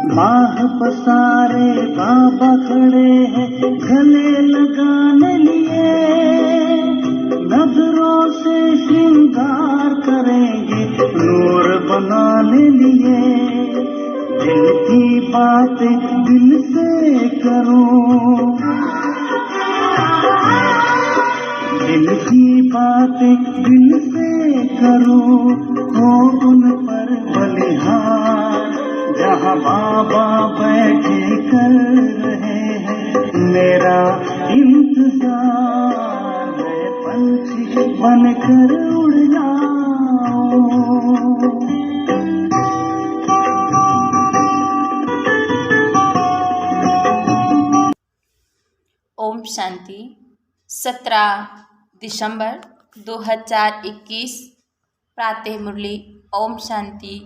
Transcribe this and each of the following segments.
बाह पसारे बाबा खड़े हैं गले लगाने लिए, नजरों से श्रृंगार करेंगे नूर बनाने लिए। दिल की बातें दिल से करो, दिल की बातें दिल से करो, हो उन पर बलिहार जहाँ बाबा बैठे कर रहे हैं मेरा इंतजार। मैं पंछी बनकर उड़ जाऊं। ओम शांति। 17 दिसंबर 2021 प्रातः मुरली। ओम शांति।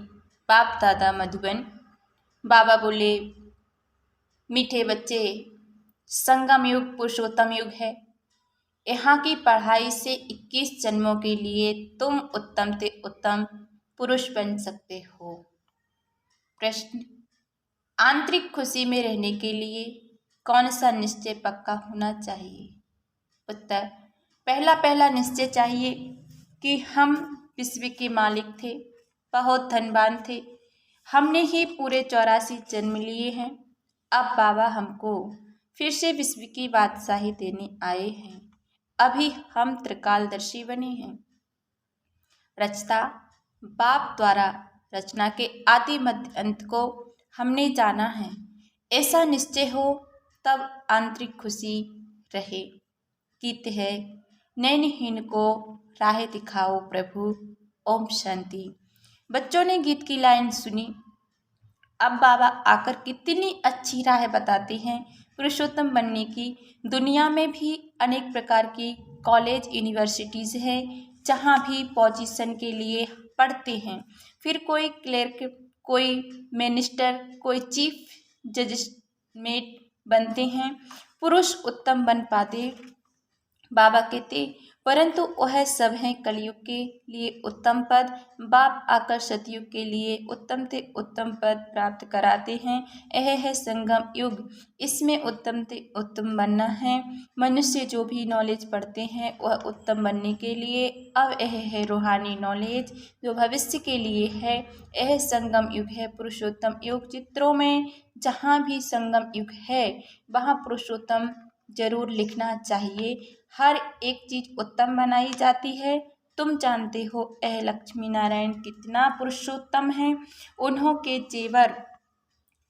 बाप दादा मधुबन। बाबा बोले, मीठे बच्चे, संगम युग पुरुषोत्तम युग है। यहाँ की पढ़ाई से 21 जन्मों के लिए तुम उत्तम से उत्तम पुरुष बन सकते हो। प्रश्न, आंतरिक खुशी में रहने के लिए कौन सा निश्चय पक्का होना चाहिए? उत्तर, पहला निश्चय चाहिए कि हम विश्व के मालिक थे, बहुत धनवान थे। हमने ही पूरे 84 जन्म लिए हैं। अब बाबा हमको फिर से विश्व की बादशाही देने आए हैं। अभी हम त्रिकालदर्शी बने हैं। रचता बाप द्वारा रचना के आदि मध्य अंत को हमने जाना है। ऐसा निश्चय हो तब आंतरिक खुशी रहे। गीत है, नैनहीन को राह दिखाओ प्रभु। ओम शांति। बच्चों ने गीत की लाइन सुनी। अब बाबा आकर कितनी अच्छी राह बताते हैं पुरुषोत्तम बनने की। दुनिया में भी अनेक प्रकार की कॉलेज यूनिवर्सिटीज़ हैं जहाँ भी पोजीशन के लिए पढ़ते हैं। फिर कोई क्लर्क, कोई मिनिस्टर, कोई चीफ जजमेट बनते हैं। पुरुष उत्तम बन पाते। बाबा कहते, परंतु वह सब हैं कलयुग के लिए उत्तम पद। बाप आकर सतयुग के लिए उत्तम से उत्तम पद प्राप्त कराते हैं। यह है संगम युग। इसमें उत्तम से उत्तम बनना है। मनुष्य जो भी नॉलेज पढ़ते हैं वह उत्तम बनने के लिए। अब यह है रूहानी नॉलेज जो भविष्य के लिए है। यह संगम युग है, पुरुषोत्तम युग। चित्रों में जहाँ भी संगम युग है वहाँ पुरुषोत्तम जरूर लिखना चाहिए। हर एक चीज उत्तम बनाई जाती है। तुम जानते हो यह लक्ष्मी नारायण कितना पुरुषोत्तम है। उन्हों के जेवर,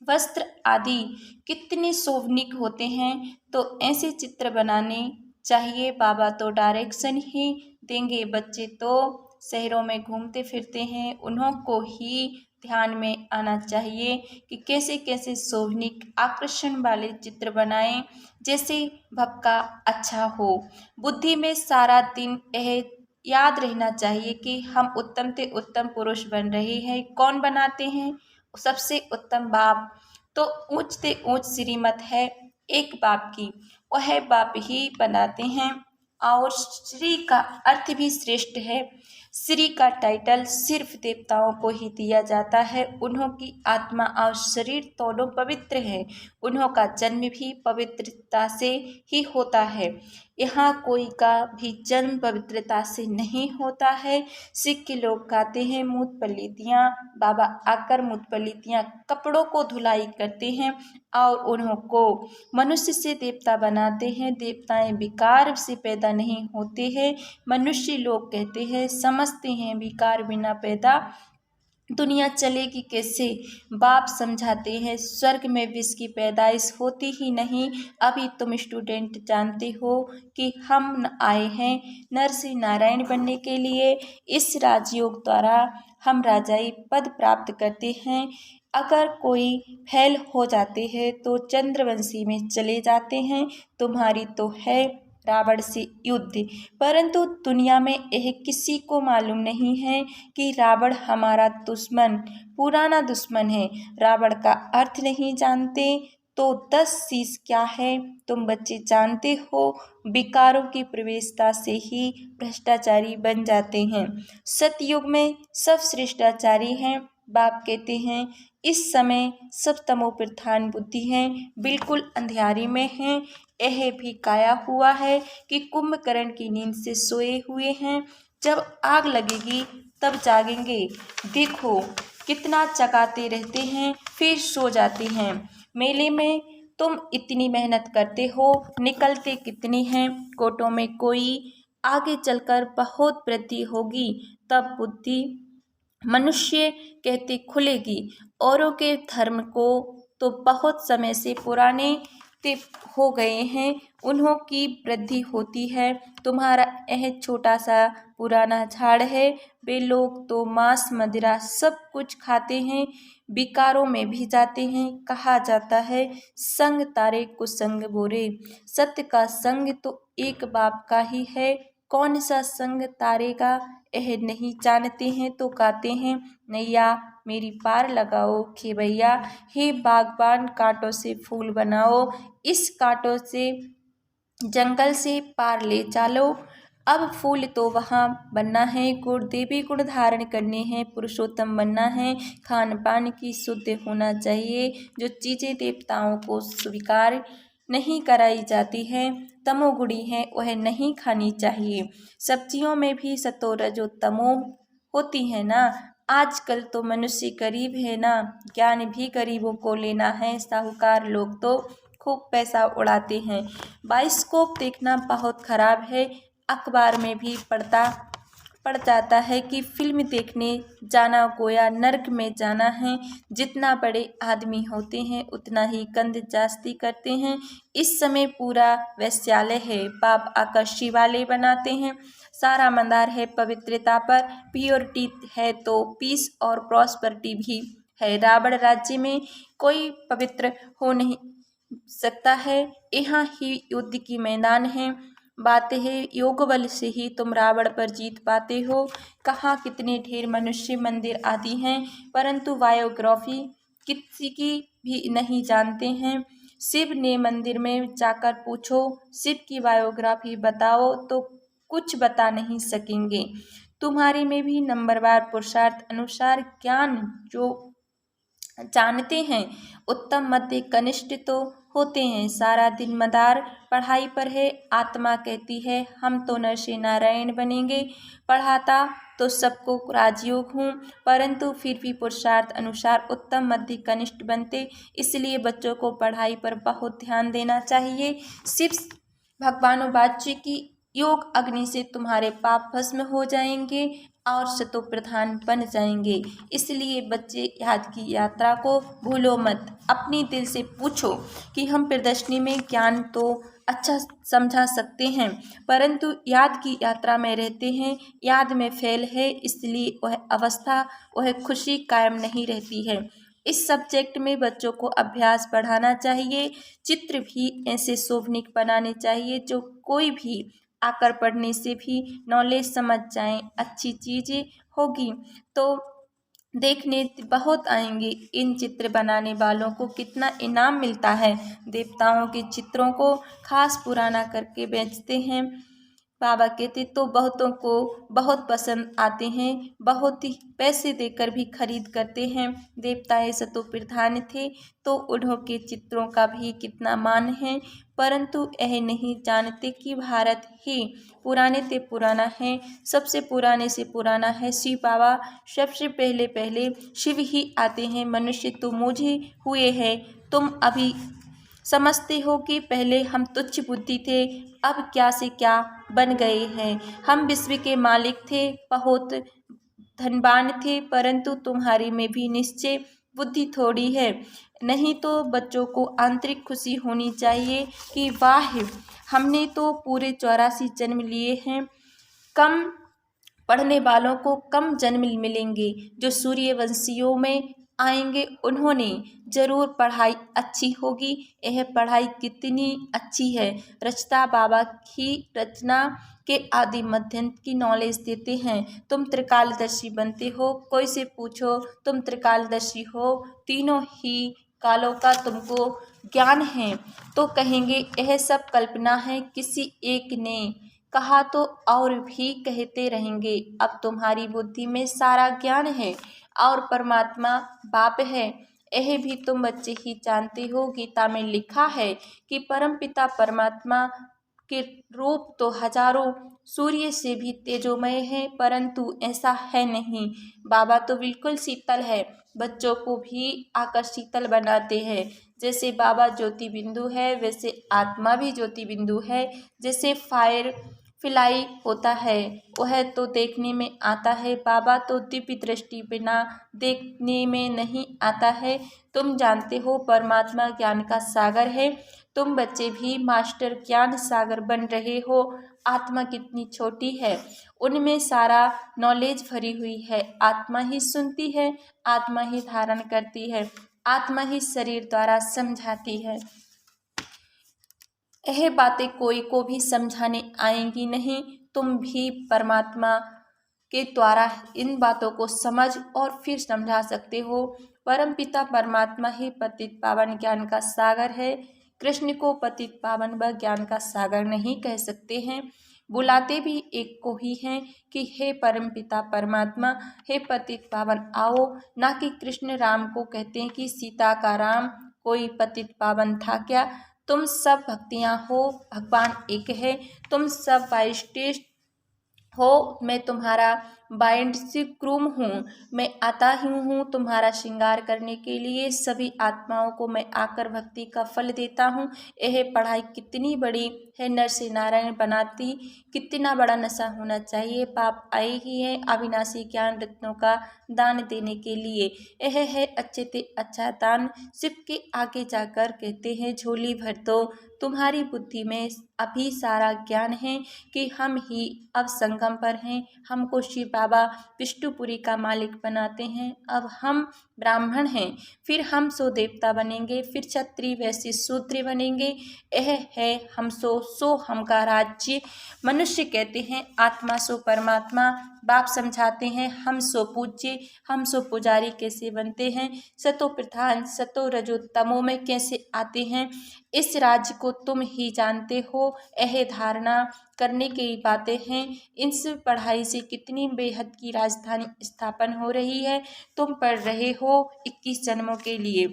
वस्त्र आदि कितने शोभनीक होते हैं। तो ऐसे चित्र बनाने चाहिए। बाबा तो डायरेक्शन ही देंगे। बच्चे तो शहरों में घूमते फिरते हैं, उन्हों को ही ध्यान में आना चाहिए कि कैसे कैसे शोभनीक आकर्षण वाले चित्र बनाएं, जैसे भक्का अच्छा हो। बुद्धि में सारा दिन यह याद रहना चाहिए कि हम उत्तम से उत्तम पुरुष बन रहे हैं। कौन बनाते हैं? सबसे उत्तम बाप। तो ऊंच से ऊंच श्रीमत है एक बाप की, वह बाप ही बनाते हैं। और श्री का अर्थ भी श्रेष्ठ है। श्री का टाइटल सिर्फ देवताओं को ही दिया जाता है। उन्हों की आत्मा और शरीर दोनों पवित्र है। उन्हों का जन्म भी पवित्रता से ही होता है। यहाँ कोई का भी जन्म पवित्रता से नहीं होता है। सिख के लोग गाते हैं मूत पलीतियाँ। बाबा आकर मूत पलीतियाँ कपड़ों को धुलाई करते हैं और उन्हों को मनुष्य से देवता बनाते हैं। देवताएं विकार से पैदा नहीं होते हैं। मनुष्य लोग कहते हैं, समझते हैं विकार बिना पैदा दुनिया चलेगी कैसे। बाप समझाते हैं स्वर्ग में विष की पैदाइश होती ही नहीं। अभी तुम स्टूडेंट जानते हो कि हम आए हैं नर से नारायण बनने के लिए। इस राजयोग द्वारा हम राजाई पद प्राप्त करते हैं। अगर कोई फेल हो जाते हैं तो चंद्रवंशी में चले जाते हैं। तुम्हारी तो है रावण से युद्ध, परंतु दुनिया में यह किसी को मालूम नहीं है कि रावण हमारा दुश्मन, पुराना दुश्मन है। रावण का अर्थ नहीं जानते तो 10 शीश क्या है तुम बच्चे जानते हो। विकारों की प्रवेशता से ही भ्रष्टाचारी बन जाते हैं। सतयुग में सब श्रेष्ठाचारी हैं। बाप कहते हैं इस समय सब तमो प्रधान बुद्धि हैं, बिल्कुल अंधियारी में हैं। यह भी काया हुआ है कि कुंभकर्ण की नींद से सोए हुए हैं, जब आग लगेगी तब जागेंगे। देखो कितना चकाते रहते हैं फिर सो जाते हैं। मेले में तुम इतनी मेहनत करते हो, निकलते कितने हैं। कोटों में कोई आगे चलकर बहुत वृद्धि होगी, तब बुद्धि मनुष्य कहते खुलेगी। औरों के धर्म को तो बहुत समय से पुराने ते हो गए हैं, उन्हों की वृद्धि होती है। तुम्हारा यह छोटा सा पुराना झाड़ है। वे लोग तो मांस मदिरा सब कुछ खाते हैं, विकारों में भी जाते हैं। कहा जाता है संग तारे कुसंग बोरे। सत्य का संग तो एक बाप का ही है, कौन सा संग तारेगा यह नहीं जानते हैं तो गाते हैं नैया मेरी पार लगाओ खेवैया। हे बागबान कांटों से फूल बनाओ, इस कांटों से जंगल से पार ले चालो। अब फूल तो वहाँ बनना है, गुण देवी गुण धारण करने हैं, पुरुषोत्तम बनना है। खान पान की शुद्ध होना चाहिए, जो चीज़ें देवताओं को स्वीकार नहीं कराई जाती हैं, तमोगुणी है, वह नहीं खानी चाहिए। सब्जियों में भी सतो रजो तमो होती है ना। आजकल तो मनुष्य गरीब है ना, ज्ञान भी गरीबों को लेना है। साहूकार लोग तो खूब पैसा उड़ाते हैं। बाइस्कोप देखना बहुत खराब है, अखबार में भी पड़ जाता है कि फिल्म देखने जाना गोया नर्क में जाना है। जितना बड़े आदमी होते हैं उतना ही गंद जास्ती करते हैं। इस समय पूरा वैश्यालय है, बाप आकर शिवालय बनाते हैं। सारा मंदार है पवित्रता पर, प्योरिटी है तो पीस और प्रॉस्पेरिटी भी है। रावण राज्य में कोई पवित्र हो नहीं सकता है, यहाँ ही युद्ध की मैदान है। बात है योग बल से ही तुम रावण पर जीत पाते हो। कहाँ कितने ढेर मनुष्य मंदिर आदि हैं, परंतु बायोग्राफी किसी की भी नहीं जानते हैं। शिव ने मंदिर में जाकर पूछो शिव की बायोग्राफी बताओ तो कुछ बता नहीं सकेंगे। तुम्हारे में भी नंबरवार पुरुषार्थ अनुसार ज्ञान जो जानते हैं, उत्तम मध्य कनिष्ठ तो होते हैं। सारा दिन मदार पढ़ाई पर है, आत्मा कहती है हम तो नर से नारायण बनेंगे। पढ़ाता तो सबको राजयोग हूँ, परंतु फिर भी पुरुषार्थ अनुसार उत्तम मध्य कनिष्ठ बनते। इसलिए बच्चों को पढ़ाई पर बहुत ध्यान देना चाहिए। शिव भगवानोवाच्य की योग अग्नि से तुम्हारे पाप भस्म हो जाएंगे और शतो प्रधान बन जाएंगे। इसलिए बच्चे याद की यात्रा को भूलो मत। अपनी दिल से पूछो कि हम प्रदर्शनी में ज्ञान तो अच्छा समझा सकते हैं, परंतु याद की यात्रा में रहते हैं, याद में फेल है, इसलिए वह अवस्था वह खुशी कायम नहीं रहती है। इस सब्जेक्ट में बच्चों को अभ्यास बढ़ाना चाहिए। चित्र भी ऐसे शोभनीक बनाने चाहिए जो कोई भी आकर पढ़ने से भी नॉलेज समझ जाएं। अच्छी चीज़ें होगी तो देखने बहुत आएंगे। इन चित्र बनाने वालों को कितना इनाम मिलता है। देवताओं के चित्रों को खास पुराना करके बेचते हैं। बाबा कहते तो बहुतों को बहुत पसंद आते हैं, बहुत ही पैसे देकर भी खरीद करते हैं। देवताएं सतो प्रधान थे तो उन्हों के चित्रों का भी कितना मान है, परंतु यह नहीं जानते कि भारत ही पुराने से पुराना है, सबसे पुराने से पुराना है शिव बाबा। सबसे पहले शिव ही आते हैं। मनुष्य तो मुझे हुए हैं, तुम अभी समझते हो कि पहले हम तुच्छ बुद्धि थे, अब क्या से क्या बन गए हैं। हम विश्व के मालिक थे, बहुत धनवान थे, परंतु तुम्हारे में भी निश्चय बुद्धि थोड़ी है। नहीं तो बच्चों को आंतरिक खुशी होनी चाहिए कि वाह हमने तो पूरे 84 जन्म लिए हैं। कम पढ़ने वालों को कम जन्म मिलेंगे। जो सूर्यवंशियों में आएंगे उन्होंने जरूर पढ़ाई अच्छी होगी। यह पढ़ाई कितनी अच्छी है, रचता बाबा की रचना के आदि मध्यंत की नॉलेज देते हैं। तुम त्रिकालदर्शी बनते हो, कोई से पूछो तुम त्रिकालदर्शी हो, तीनों ही कालों का तुमको ज्ञान है, तो कहेंगे यह सब कल्पना है, किसी एक ने कहा तो और भी कहते रहेंगे। अब तुम्हारी बुद्धि में सारा ज्ञान है, और परमात्मा बाप है, यह भी तुम बच्चे ही जानते हो। गीता में लिखा है कि परमपिता परमात्मा के रूप तो हजारों सूर्य से भी तेजोमय है, परंतु ऐसा है नहीं। बाबा तो बिल्कुल शीतल है, बच्चों को भी आकर शीतल बनाते हैं। जैसे बाबा ज्योति बिंदु है, वैसे आत्मा भी ज्योति बिंदु है। जैसे फायर फ्लाई होता है, वह तो देखने में आता है, बाबा तो दिव्य दृष्टि बिना देखने में नहीं आता है। तुम जानते हो परमात्मा ज्ञान का सागर है, तुम बच्चे भी मास्टर ज्ञान सागर बन रहे हो। आत्मा कितनी छोटी है, उनमें सारा नॉलेज भरी हुई है। आत्मा ही सुनती है, आत्मा ही धारण करती है, आत्मा ही शरीर द्वारा समझाती है। यह बातें कोई को भी समझाने आएंगी नहीं, तुम भी परमात्मा के द्वारा इन बातों को समझ और फिर समझा सकते हो। परमपिता परमात्मा ही पतित पावन ज्ञान का सागर है। कृष्ण को पतित पावन व ज्ञान का सागर नहीं कह सकते हैं, बुलाते भी एक को ही हैं कि हे परमपिता परमात्मा, हे पतित पावन आओ। ना कि कृष्ण राम को कहते हैं कि सीता का राम कोई पतित पावन था क्या। तुम सब भक्तियाँ हो, भगवान एक है, तुम सब वाइष्टेस्ट हो, मैं तुम्हारा बाइंडसिक्रूम हूँ। मैं आता ही हूँ तुम्हारा श्रृंगार करने के लिए। सभी आत्माओं को मैं आकर भक्ति का फल देता हूँ। यह पढ़ाई कितनी बड़ी है, नर से नारायण बनाती, कितना बड़ा नशा होना चाहिए। पाप आए ही है अविनाशी ज्ञान रत्नों का दान देने के लिए। यह है अच्छे से अच्छा दान। शिव के आगे जाकर कहते हैं झोली भर दो, तुम्हारी बुद्धि में अभी सारा ज्ञान है कि हम ही अब संगम पर हैं। हमको शिव बाबा विष्णुपुरी का मालिक बनाते हैं। अब हम ब्राह्मण हैं, फिर हम सो देवता बनेंगे, फिर क्षत्रिय वैश्य शूद्र बनेंगे। यह है हम सो हम का राज्य। मनुष्य कहते हैं आत्मा सो परमात्मा, बाप समझाते हैं हम सो पूज्य, हम सो पुजारी कैसे बनते हैं, सतो प्रधान सतो रजो तमो में कैसे आते हैं। इस राज्य को तुम ही जानते हो। यह धारणा करने की बातें हैं। इस पढ़ाई से कितनी बेहद की राजधानी स्थापन हो रही है। तुम पढ़ रहे हो 21 जन्मों के लिए।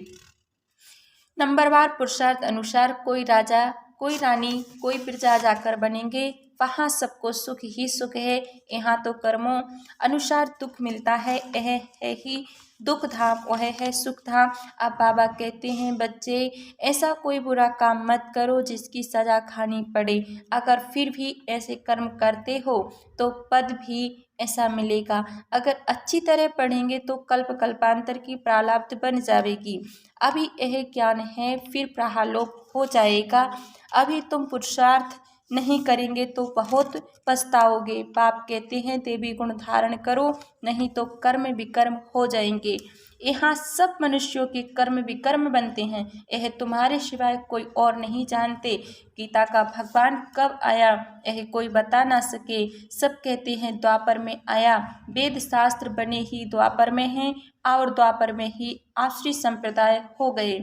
नंबरवार पुरुषार्थ अनुसार कोई राजा, कोई रानी, कोई प्रजा जाकर बनेंगे। वहाँ सबको सुख ही सुख है, यहाँ तो कर्मों अनुसार दुख मिलता है। यह है ही दुख धाम, वह है सुख धाम। अब बाबा कहते हैं बच्चे, ऐसा कोई बुरा काम मत करो जिसकी सजा खानी पड़े। अगर फिर भी ऐसे कर्म करते हो तो पद भी ऐसा मिलेगा। अगर अच्छी तरह पढ़ेंगे तो कल्प कल्पांतर की प्रारब्ध बन जाएगी। अभी यह ज्ञान है, फिर प्रहालोक हो जाएगा। अभी तुम पुरुषार्थ नहीं करेंगे तो बहुत पछताओगे। बाप कहते हैं देवी गुण धारण करो, नहीं तो कर्म विकर्म हो जाएंगे। यहाँ सब मनुष्यों के कर्म विकर्म बनते हैं, यह तुम्हारे सिवाय कोई और नहीं जानते। गीता का भगवान कब आया यह कोई बता ना सके। सब कहते हैं द्वापर में आया, वेद शास्त्र बने ही द्वापर में हैं और द्वापर में ही आश्री संप्रदाय हो गए।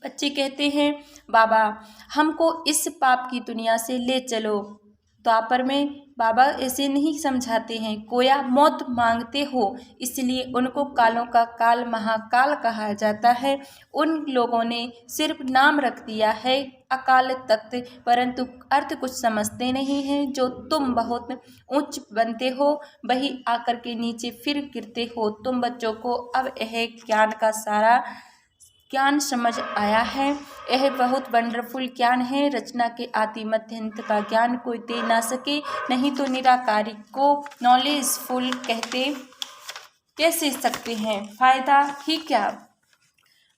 बच्चे कहते हैं बाबा हमको इस पाप की दुनिया से ले चलो। द्वापर में बाबा ऐसे नहीं समझाते हैं, गोया मौत मांगते हो, इसलिए उनको कालों का काल महाकाल कहा जाता है। उन लोगों ने सिर्फ नाम रख दिया है अकाल तख्त, परंतु अर्थ कुछ समझते नहीं हैं। जो तुम बहुत ऊंच बनते हो वही आकर के नीचे फिर गिरते हो। तुम बच्चों को अब यह ज्ञान का सारा ज्ञान समझ आया है। यह बहुत वंडरफुल ज्ञान है। रचना के आदि मध्य अंत का ज्ञान कोई दे ना सके, नहीं तो निराकारी को नॉलेजफुल कहते कैसे सकते हैं, फायदा ही क्या।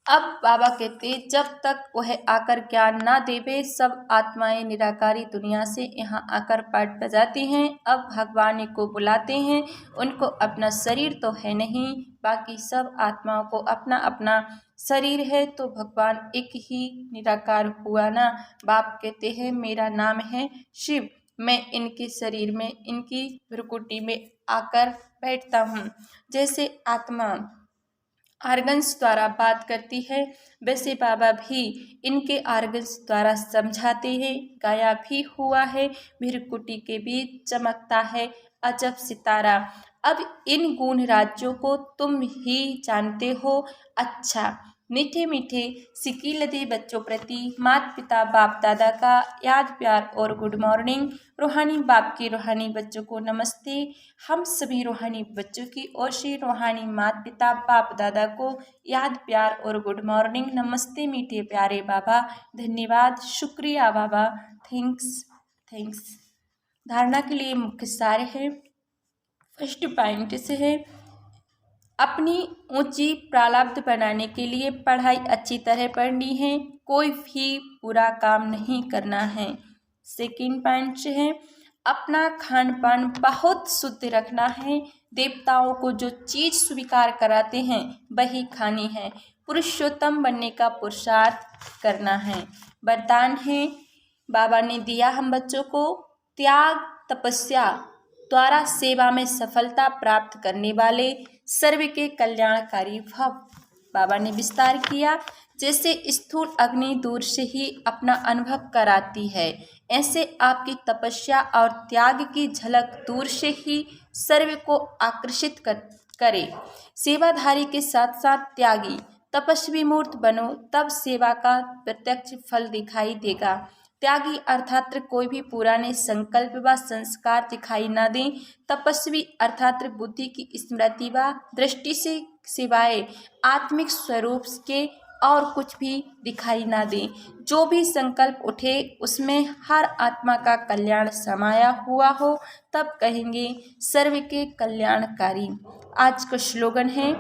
अब बाबा कहते जब तक वह आकर ज्ञान ना देवे सब आत्माएं निराकारी दुनिया से यहाँ आकर पाठ बजाती हैं। अब भगवान को बुलाते हैं, उनको अपना शरीर तो है नहीं, बाकी सब आत्माओं को अपना अपना शरीर है, तो भगवान एक ही निराकार हुआ ना। बाप कहते हैं मेरा नाम है शिव, मैं इनके शरीर में इनकी भ्रुकुटी में आकर बैठता हूँ। जैसे आत्मा आर्गन्स द्वारा बात करती है, वैसे बाबा भी इनके आर्गन्स द्वारा समझाते हैं। गाया भी हुआ है भ्रुकुटी के बीच चमकता है अजब सितारा। अब इन गूढ़ राज्यों को तुम ही जानते हो अच्छा। मीठे मीठे सिक्की लदे बच्चों प्रति माता पिता बाप दादा का याद प्यार और गुड मॉर्निंग। रूहानी बाप के रूहानी बच्चों को नमस्ते। हम सभी रूहानी बच्चों की ओर से रूहानी माता पिता बाप दादा को याद प्यार और गुड मॉर्निंग। नमस्ते मीठे प्यारे बाबा, धन्यवाद, शुक्रिया बाबा, थैंक्स। धारणा के लिए मुख्य सार है। फर्स्ट पॉइंट से है अपनी ऊंची प्रारब्ध बनाने के लिए पढ़ाई अच्छी तरह पढ़नी है, कोई भी बुरा काम नहीं करना है। सेकंड पॉइंट से है अपना खान पान बहुत शुद्ध रखना है, देवताओं को जो चीज़ स्वीकार कराते हैं वही खानी है, पुरुषोत्तम बनने का पुरुषार्थ करना है। वरदान है बाबा ने दिया हम बच्चों को, त्याग तपस्या द्वारा सेवा में सफलता प्राप्त करने वाले सर्व के कल्याणकारी भव। बाबा ने विस्तार किया, जैसे स्थूल अग्नि दूर से ही अपना अनुभव कराती है, ऐसे आपकी तपस्या और त्याग की झलक दूर से ही सर्व को आकर्षित करे। सेवाधारी के साथ साथ त्यागी तपस्वी मूर्त बनो, तब सेवा का प्रत्यक्ष फल दिखाई देगा। त्यागी अर्थात कोई भी पुराने संकल्प व संस्कार दिखाई न दें। तपस्वी अर्थात बुद्धि की स्मृति व दृष्टि से सिवाय आत्मिक स्वरूप के और कुछ भी दिखाई न दें। जो भी संकल्प उठे उसमें हर आत्मा का कल्याण समाया हुआ हो, तब कहेंगे सर्व के कल्याणकारी। आज का स्लोगन है,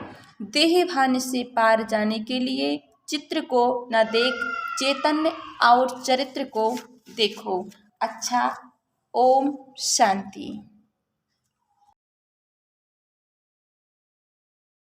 देह भान से पार जाने के लिए चित्र को न देख, चैतन्य और चरित्र को देखो। अच्छा, ओम शांति।